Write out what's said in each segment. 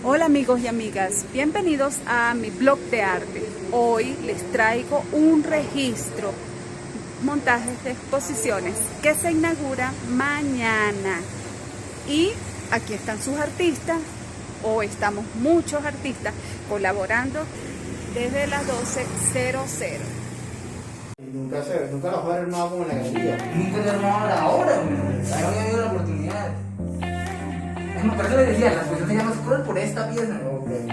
Hola amigos y amigas, bienvenidos a mi blog de arte. Hoy les traigo un registro, montajes de exposiciones que se inaugura mañana. Y aquí están sus artistas, o estamos muchos artistas colaborando desde las 12:00. Nunca los jugadores armado como en la galería. Nunca se armaba la hora, güey. No había habido la oportunidad. Por eso les decía, la exposición se llama Scroll por esta pieza. Okay.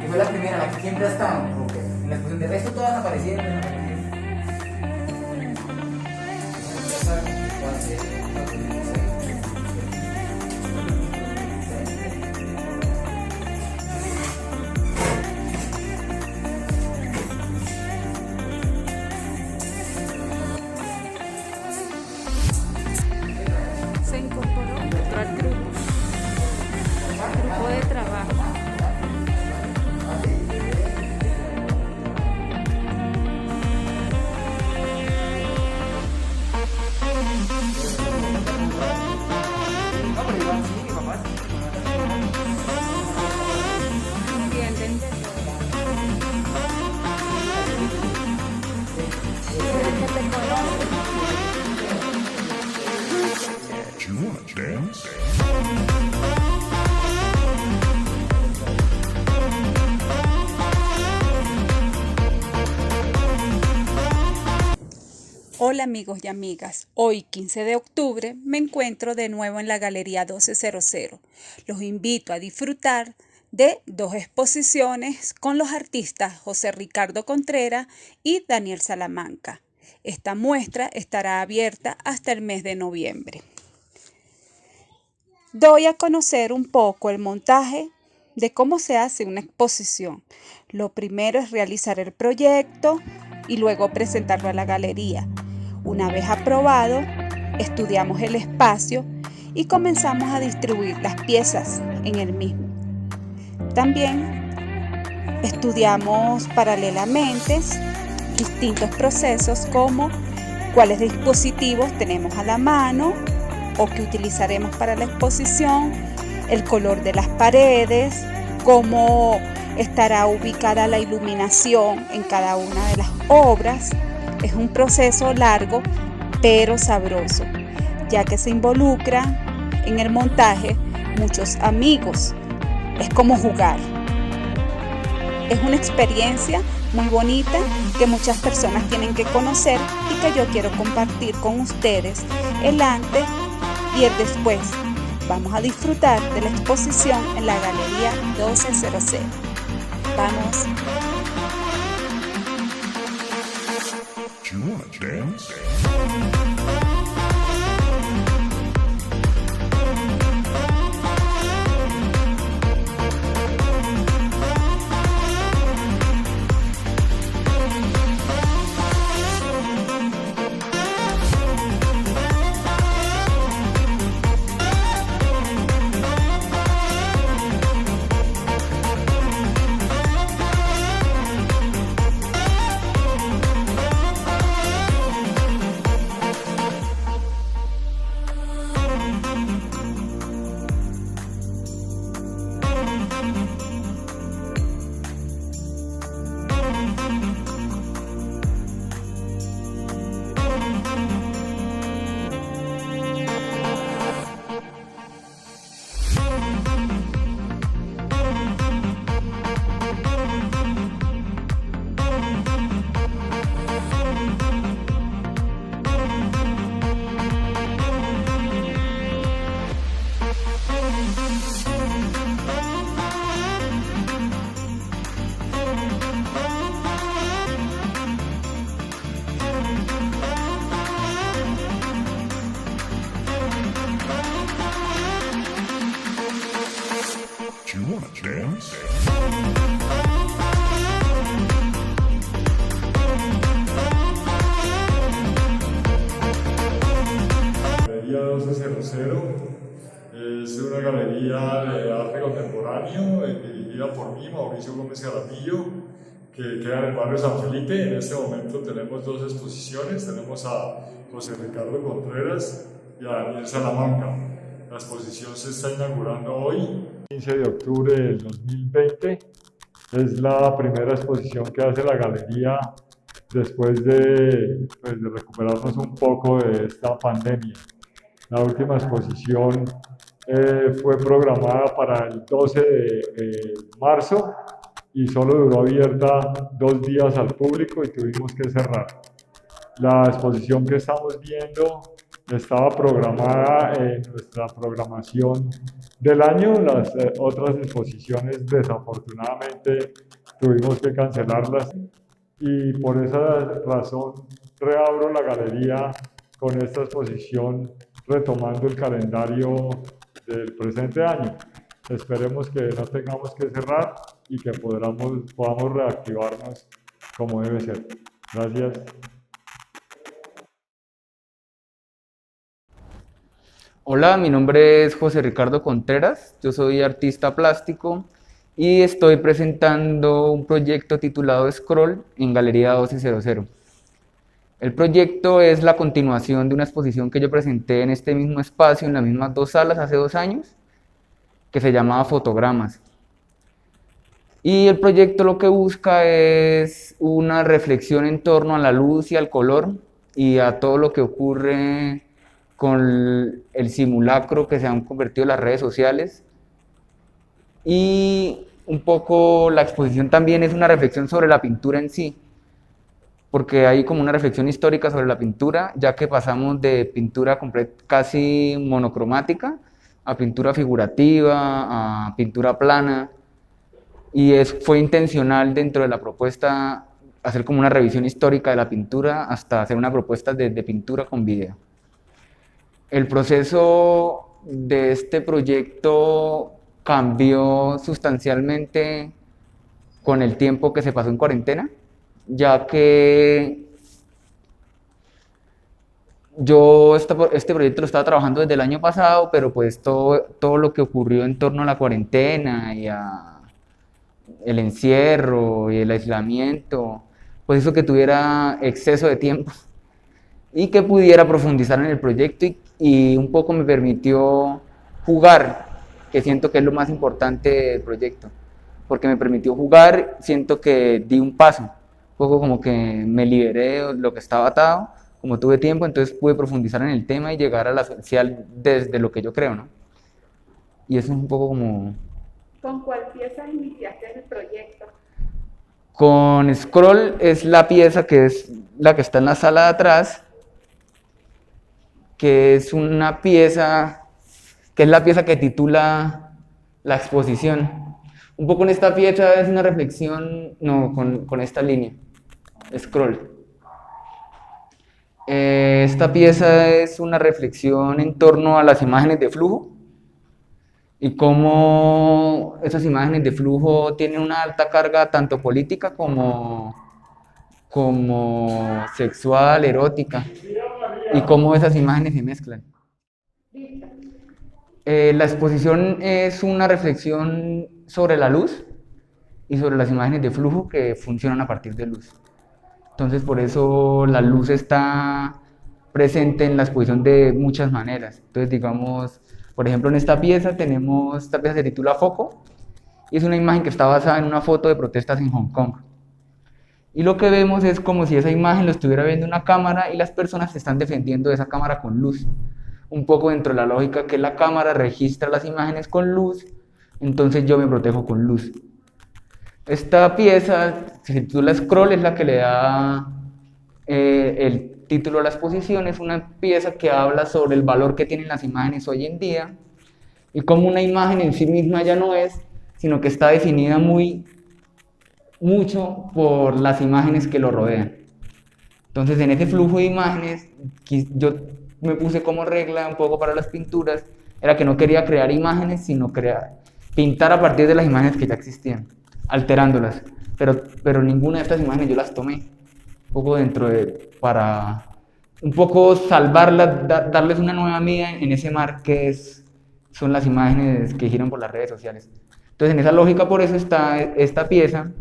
Que fue la primera, la que siempre ha estado. Okay. En la exposición de resto todas aparecieron. Se incorporó otro al grupo de trabajo. No, pero igual sí, mi papá sí. Entienden de todo. Do you want to dance? Hola amigos y amigas, hoy 15 de octubre me encuentro de nuevo en la Galería 1200. Los invito a disfrutar de dos exposiciones con los artistas José Ricardo Contreras y Daniel Salamanca. Esta muestra estará abierta hasta el mes de noviembre. Doy a conocer un poco el montaje de cómo se hace una exposición. Lo primero es realizar el proyecto y luego presentarlo a la galería. Una vez aprobado, estudiamos el espacio y comenzamos a distribuir las piezas en el mismo. También estudiamos paralelamente distintos procesos como cuáles dispositivos tenemos a la mano o que utilizaremos para la exposición, el color de las paredes, cómo estará ubicada la iluminación en cada una de las obras. Es un proceso largo pero sabroso, ya que se involucra en el montaje muchos amigos. Es como jugar. Es una experiencia muy bonita que muchas personas tienen que conocer y que yo quiero compartir con ustedes el antes y el después. Vamos a disfrutar de la exposición en la Galería 1200. Vamos. Do you want to dance? Do you want to dance? Galería 1200 es una galería de arte contemporáneo dirigida por mí, Mauricio Gómez Garapillo, que queda en el barrio San Felipe. En este momento tenemos dos exposiciones, tenemos a José Ricardo Contreras y a Daniel Salamanca. La exposición se está inaugurando hoy 15 de octubre del 2020. Es la primera exposición que hace la galería después de, pues, de recuperarnos un poco de esta pandemia. La última exposición fue programada para el 12 de marzo y solo duró abierta 2 días al público y tuvimos que cerrar. La exposición que estamos viendo estaba programada en nuestra programación del año. Las otras exposiciones desafortunadamente tuvimos que cancelarlas y por esa razón reabro la galería con esta exposición retomando el calendario del presente año. Esperemos que no tengamos que cerrar y que podamos reactivarnos como debe ser. Gracias. Hola, mi nombre es José Ricardo Contreras, yo soy artista plástico y estoy presentando un proyecto titulado Scroll en Galería 1200. El proyecto es la continuación de una exposición que yo presenté en este mismo espacio, en las mismas 2 salas, hace 2 años, que se llamaba Fotogramas. Y el proyecto lo que busca es una reflexión en torno a la luz y al color y a todo lo que ocurre con el simulacro que se han convertido las redes sociales. Y un poco la exposición también es una reflexión sobre la pintura en sí, porque hay como una reflexión histórica sobre la pintura, ya que pasamos de pintura casi monocromática a pintura figurativa, a pintura plana, y fue intencional dentro de la propuesta hacer como una revisión histórica de la pintura hasta hacer una propuesta de pintura con video. El proceso de este proyecto cambió sustancialmente con el tiempo que se pasó en cuarentena, ya que yo este proyecto lo estaba trabajando desde el año pasado, pero pues todo lo que ocurrió en torno a la cuarentena y el encierro y el aislamiento, pues hizo que tuviera exceso de tiempo y que pudiera profundizar en el proyecto y un poco me permitió jugar, que siento que es lo más importante del proyecto, porque me permitió jugar, siento que di un paso, un poco como que me liberé de lo que estaba atado, como tuve tiempo, entonces pude profundizar en el tema y llegar a la social desde lo que yo creo, ¿no? Y eso es un poco como... ¿Con cuál pieza iniciaste el proyecto? Con Scroll es la pieza que es la que está en la sala de atrás, que es una pieza, que es la pieza que titula la exposición. Un poco en esta pieza es una reflexión, no, con esta línea, Scroll. Esta pieza es una reflexión en torno a las imágenes de flujo y cómo esas imágenes de flujo tienen una alta carga tanto política como sexual, erótica, y cómo esas imágenes se mezclan. La exposición es una reflexión sobre la luz y sobre las imágenes de flujo que funcionan a partir de luz. Entonces, por eso la luz está presente en la exposición de muchas maneras. Entonces, digamos, por ejemplo, en esta pieza se titula Foco, y es una imagen que está basada en una foto de protestas en Hong Kong. Y lo que vemos es como si esa imagen lo estuviera viendo una cámara y las personas se están defendiendo de esa cámara con luz. Un poco dentro de la lógica que la cámara registra las imágenes con luz, entonces yo me protejo con luz. Esta pieza, se titula Scroll, es la que le da el título a la exposición. Es una pieza que habla sobre el valor que tienen las imágenes hoy en día y cómo una imagen en sí misma ya no es, sino que está definida mucho por las imágenes que lo rodean. Entonces, en ese flujo de imágenes, yo me puse como regla un poco para las pinturas, era que no quería crear imágenes, sino pintar a partir de las imágenes que ya existían, alterándolas, pero ninguna de estas imágenes yo las tomé, un poco para un poco salvarlas, darles una nueva vida en ese mar que son las imágenes que giran por las redes sociales. Entonces, en esa lógica, por eso está esta pieza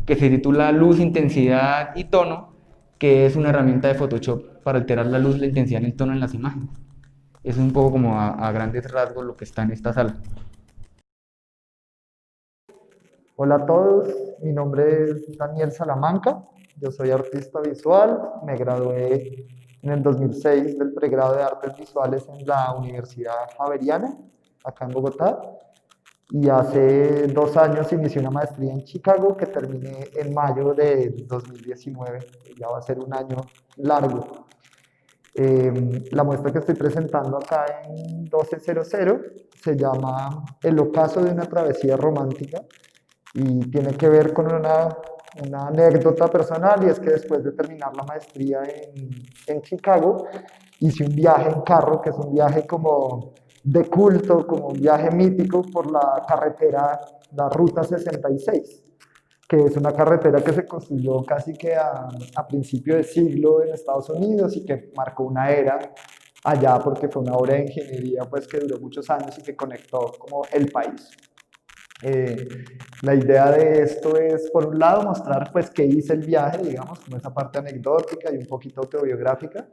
que se titula Luz, Intensidad y Tono, que es una herramienta de Photoshop para alterar la luz, la intensidad y el tono en las imágenes. Eso es un poco como a grandes rasgos lo que está en esta sala. Hola a todos, mi nombre es Daniel Salamanca, yo soy artista visual, me gradué en el 2006 del pregrado de Artes Visuales en la Universidad Javeriana, acá en Bogotá, y hace 2 años inicié una maestría en Chicago que terminé en mayo de 2019, y ya va a ser un año largo. La muestra que estoy presentando acá en 1200 se llama El ocaso de una travesía romántica y tiene que ver con una anécdota personal y es que después de terminar la maestría en Chicago hice un viaje en carro que es un viaje como de culto, como un viaje mítico por la carretera, la Ruta 66, que es una carretera que se construyó casi que a principio de siglo en Estados Unidos y que marcó una era allá porque fue una obra de ingeniería pues que duró muchos años y que conectó como el país. Eh, la idea de esto es, por un lado, mostrar pues qué hice el viaje, digamos, como esa parte anecdótica y un poquito autobiográfica,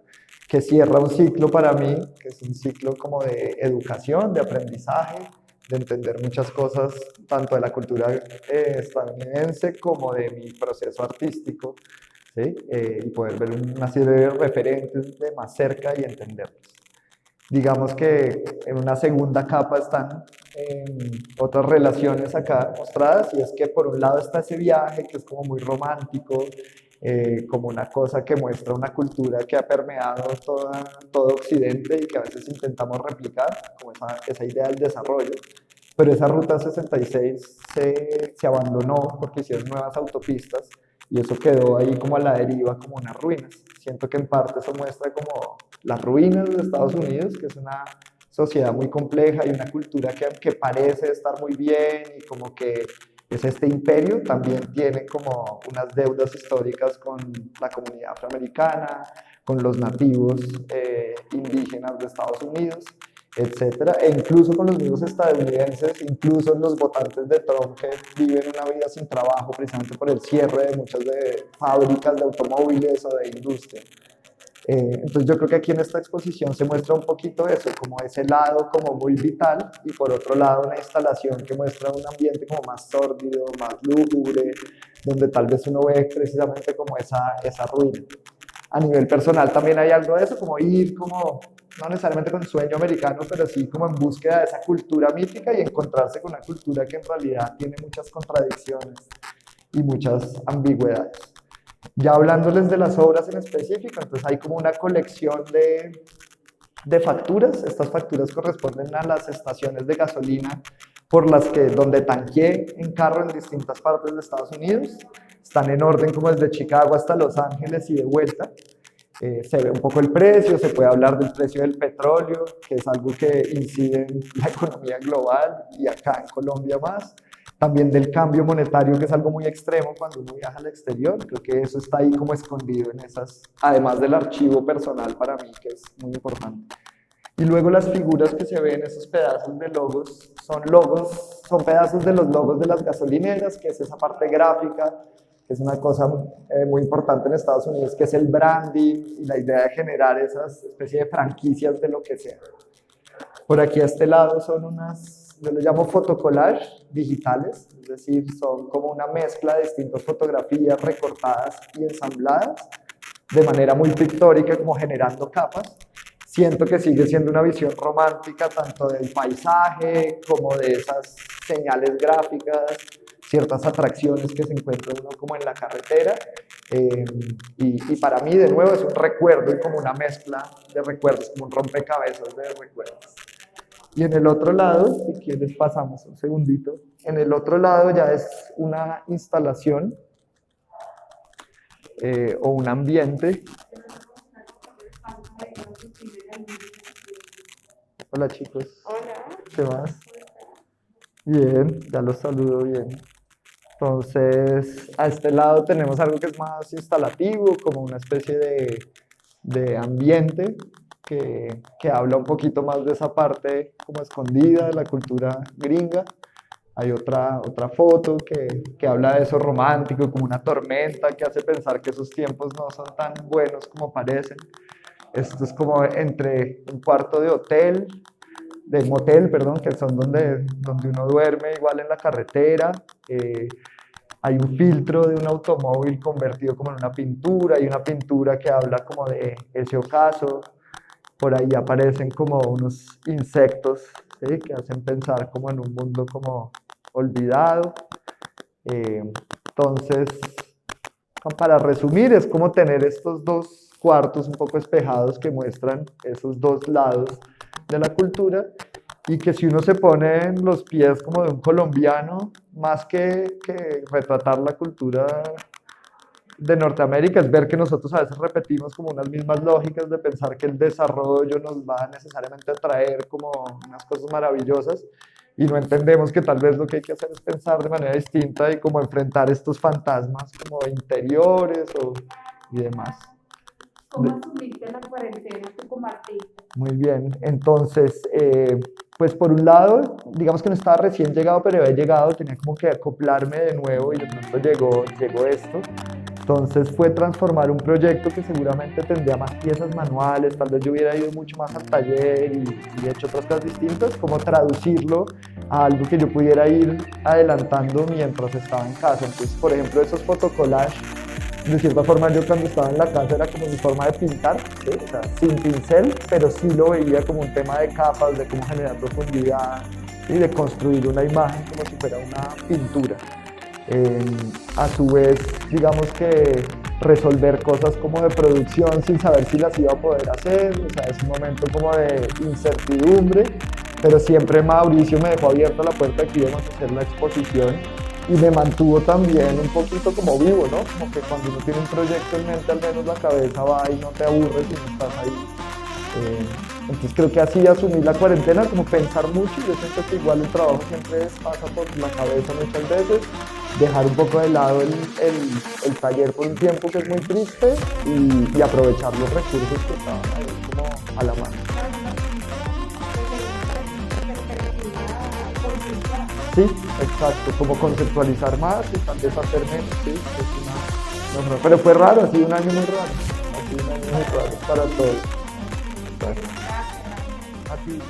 que cierra un ciclo para mí, que es un ciclo como de educación, de aprendizaje, de entender muchas cosas, tanto de la cultura estadounidense como de mi proceso artístico, ¿sí? Y poder ver una serie de referentes de más cerca y entenderlos. Digamos que en una segunda capa están otras relaciones acá mostradas y es que por un lado está ese viaje que es como muy romántico, como una cosa que muestra una cultura que ha permeado todo Occidente y que a veces intentamos replicar, como esa idea del desarrollo. Pero esa ruta 66 se abandonó porque hicieron nuevas autopistas y eso quedó ahí como a la deriva, como unas ruinas. Siento que en parte eso muestra como las ruinas de Estados Unidos, que es una sociedad muy compleja y una cultura que parece estar muy bien y como que es este imperio, también tiene como unas deudas históricas con la comunidad afroamericana, con los nativos indígenas de Estados Unidos, etcétera, e incluso con los mismos estadounidenses, incluso los votantes de Trump que viven una vida sin trabajo precisamente por el cierre de muchas de fábricas de automóviles o de industria. Entonces yo creo que aquí en esta exposición se muestra un poquito eso, como ese lado como muy vital y por otro lado una instalación que muestra un ambiente como más sórdido, más lúgubre, donde tal vez uno ve precisamente como esa ruina. A nivel personal también hay algo de eso, como ir como, no necesariamente con sueño americano, pero sí como en búsqueda de esa cultura mítica y encontrarse con una cultura que en realidad tiene muchas contradicciones y muchas ambigüedades. Ya hablándoles de las obras en específico, entonces hay como una colección de facturas. Estas facturas corresponden a las estaciones de gasolina donde tanqueé en carro en distintas partes de Estados Unidos. Están en orden como desde Chicago hasta Los Ángeles y de vuelta. Se ve un poco el precio, se puede hablar del precio del petróleo, que es algo que incide en la economía global y acá en Colombia más. También del cambio monetario, que es algo muy extremo cuando uno viaja al exterior. Creo que eso está ahí como escondido en esas, además del archivo personal para mí, que es muy importante. Y luego las figuras que se ven, esos pedazos de logos, son pedazos de los logos de las gasolineras, que es esa parte gráfica, que es una cosa muy importante en Estados Unidos, que es el branding y la idea de generar esas especie de franquicias de lo que sea. Por aquí a este lado son yo lo llamo fotocollage digitales, es decir, son como una mezcla de distintas fotografías recortadas y ensambladas de manera muy pictórica, como generando capas. Siento que sigue siendo una visión romántica tanto del paisaje como de esas señales gráficas, ciertas atracciones que se encuentran uno como en la carretera. Y para mí, de nuevo, es un recuerdo y como una mezcla de recuerdos, como un rompecabezas de recuerdos. Y en el otro lado, si quieres pasamos un segundito, en el otro lado ya es una instalación o un ambiente. Hola chicos. Hola. ¿Qué más? Bien, ya los saludo bien. Entonces, a este lado tenemos algo que es más instalativo, como una especie de ambiente que habla un poquito más de esa parte como escondida de la cultura gringa. Hay otra foto que habla de eso romántico, como una tormenta que hace pensar que esos tiempos no son tan buenos como parecen. Esto es como entre un cuarto de hotel, de motel, perdón, que son donde uno duerme igual en la carretera. Hay un filtro de un automóvil convertido como en una pintura, hay una pintura que habla como de ese ocaso. Por ahí aparecen como unos insectos, ¿sí? Que hacen pensar como en un mundo como olvidado. Entonces, para resumir, es como tener estos dos cuartos un poco espejados que muestran esos dos lados de la cultura, y que si uno se pone en los pies como de un colombiano, más que retratar la cultura de Norteamérica, es ver que nosotros a veces repetimos como unas mismas lógicas de pensar que el desarrollo nos va necesariamente a traer como unas cosas maravillosas, y no entendemos que tal vez lo que hay que hacer es pensar de manera distinta y como enfrentar estos fantasmas como interiores y demás. ¿Cómo asumiste la cuarentena tú como artista? Muy bien, entonces, pues por un lado, digamos que no estaba recién llegado, pero había llegado, tenía como que acoplarme de nuevo, y de pronto llegó esto. Entonces fue transformar un proyecto que seguramente tendría más piezas manuales, tal vez yo hubiera ido mucho más al taller y hecho otras cosas distintas, como traducirlo a algo que yo pudiera ir adelantando mientras estaba en casa. Entonces, por ejemplo, esos fotocollages, de cierta forma yo cuando estaba en la casa era como mi forma de pintar, ¿sí? O sea, sin pincel, pero sí lo veía como un tema de capas, de cómo generar profundidad y de construir una imagen como si fuera una pintura. A su vez, digamos que resolver cosas como de producción sin saber si las iba a poder hacer, o sea, es un momento como de incertidumbre, pero siempre Mauricio me dejó abierta la puerta de que íbamos a hacer la exposición, y me mantuvo también un poquito como vivo, ¿no? Como que cuando uno tiene un proyecto en mente, al menos la cabeza va y no te aburres y no estás ahí. Entonces creo que así asumí la cuarentena, como pensar mucho. Yo siento que igual el trabajo siempre pasa por la cabeza muchas veces, dejar un poco de lado el taller por un tiempo que es muy triste, y aprovechar los recursos que estaban ahí como a la mano. Sí, exacto, como conceptualizar más y tal vez hacer menos, sí, pero fue raro, ha sido un año muy raro, ha sido un año muy raro para todos. Gracias. A ti.